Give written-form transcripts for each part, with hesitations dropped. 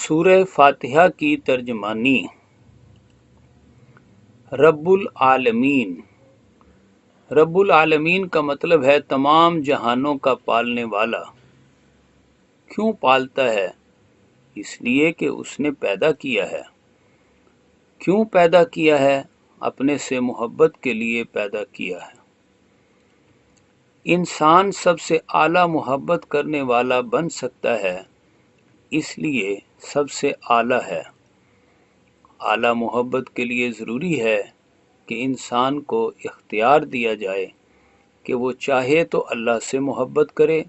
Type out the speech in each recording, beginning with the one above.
سورہ فاتحہ کی ترجمانی۔ رب العالمین۔ رب العالمین کا مطلب ہے تمام جہانوں کا پالنے والا۔ کیوں پالتا ہے؟ اس لیے کہ اس نے پیدا کیا ہے۔ کیوں پیدا کیا ہے؟ اپنے سے محبت کے لیے پیدا کیا ہے۔ انسان سب سے اعلیٰ محبت کرنے والا بن سکتا ہے، اس لیے سب سے اعلیٰ ہے۔ اعلیٰ محبت کے لیے ضروری ہے کہ انسان کو اختیار دیا جائے کہ وہ چاہے تو اللہ سے محبت کرے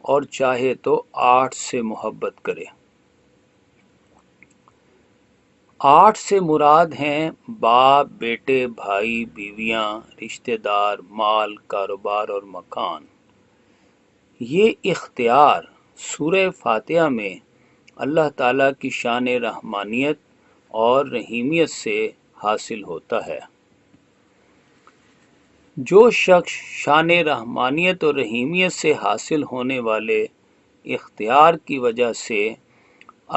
اور چاہے تو آٹھ سے محبت کرے۔ آٹھ سے مراد ہیں باپ، بیٹے، بھائی، بیویاں، رشتہ دار، مال، کاروبار اور مکان۔ یہ اختیار سورہ فاتحہ میں اللہ تعالیٰ کی شان رحمانیت اور رحیمیت سے حاصل ہوتا ہے۔ جو شخص شان رحمانیت اور رحیمیت سے حاصل ہونے والے اختیار کی وجہ سے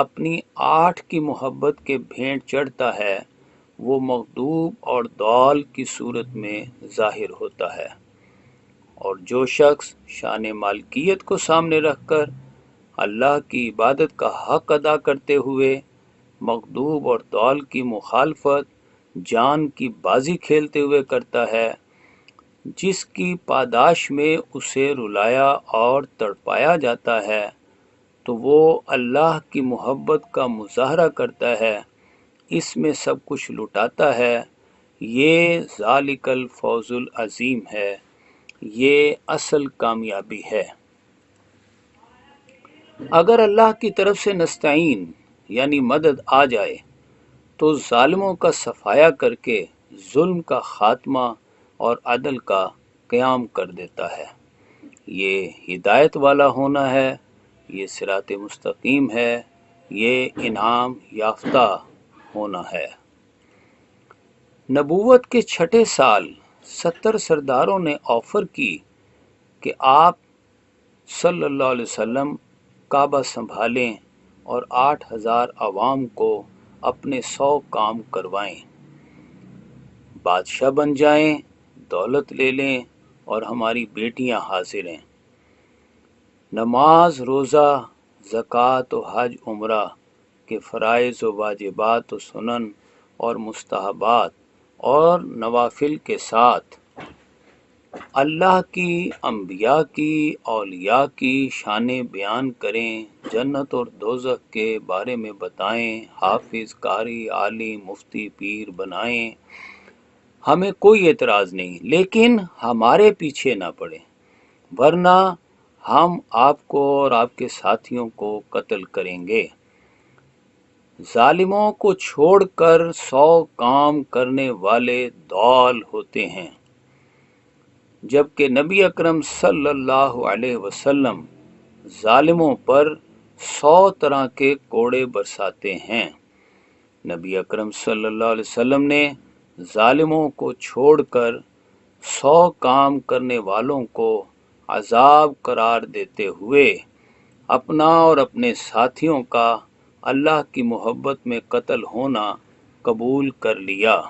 اپنی آٹھ کی محبت کے بھینٹ چڑھتا ہے، وہ مغضوب اور ضال کی صورت میں ظاہر ہوتا ہے، اور جو شخص شان مالکیت کو سامنے رکھ کر اللہ کی عبادت کا حق ادا کرتے ہوئے مغضوب اور ضال کی مخالفت جان کی بازی کھیلتے ہوئے کرتا ہے، جس کی پاداش میں اسے رلایا اور تڑپایا جاتا ہے، تو وہ اللہ کی محبت کا مظاہرہ کرتا ہے، اس میں سب کچھ لٹاتا ہے۔ یہ ذالک الفوز العظیم ہے، یہ اصل کامیابی ہے۔ اگر اللہ کی طرف سے نستعین یعنی مدد آ جائے تو ظالموں کا صفایا کر کے ظلم کا خاتمہ اور عدل کا قیام کر دیتا ہے۔ یہ ہدایت والا ہونا ہے، یہ صراط مستقیم ہے، یہ انعام یافتہ ہونا ہے۔ نبوت کے چھٹے سال 70 سرداروں نے آفر کی کہ آپ صلی اللہ علیہ وسلم کعبہ سنبھالیں اور 8000 عوام کو اپنے 100 کام کروائیں، بادشاہ بن جائیں، دولت لے لیں اور ہماری بیٹیاں حاضر ہیں۔ نماز، روزہ، زکوٰۃ و حج عمرہ کے فرائض و واجبات و سنن اور مستحبات اور نوافل کے ساتھ اللہ کی، انبیاء کی، اولیاء کی شانیں بیان کریں، جنت اور دوزخ کے بارے میں بتائیں، حافظ، قاری، عالم، مفتی، پیر بنائیں۔ ہمیں کوئی اعتراض نہیں، لیکن ہمارے پیچھے نہ پڑیں، ورنہ ہم آپ کو اور آپ کے ساتھیوں کو قتل کریں گے۔ ظالموں کو چھوڑ کر 100 کام کرنے والے ضال ہوتے ہیں، جبکہ نبی اکرم صلی اللہ علیہ وسلم ظالموں پر 100 طرح کے کوڑے برساتے ہیں۔ نبی اکرم صلی اللہ علیہ وسلم نے ظالموں کو چھوڑ کر 100 کام کرنے والوں کو عذاب قرار دیتے ہوئے اپنا اور اپنے ساتھیوں کا اللہ کی محبت میں قتل ہونا قبول کر لیا۔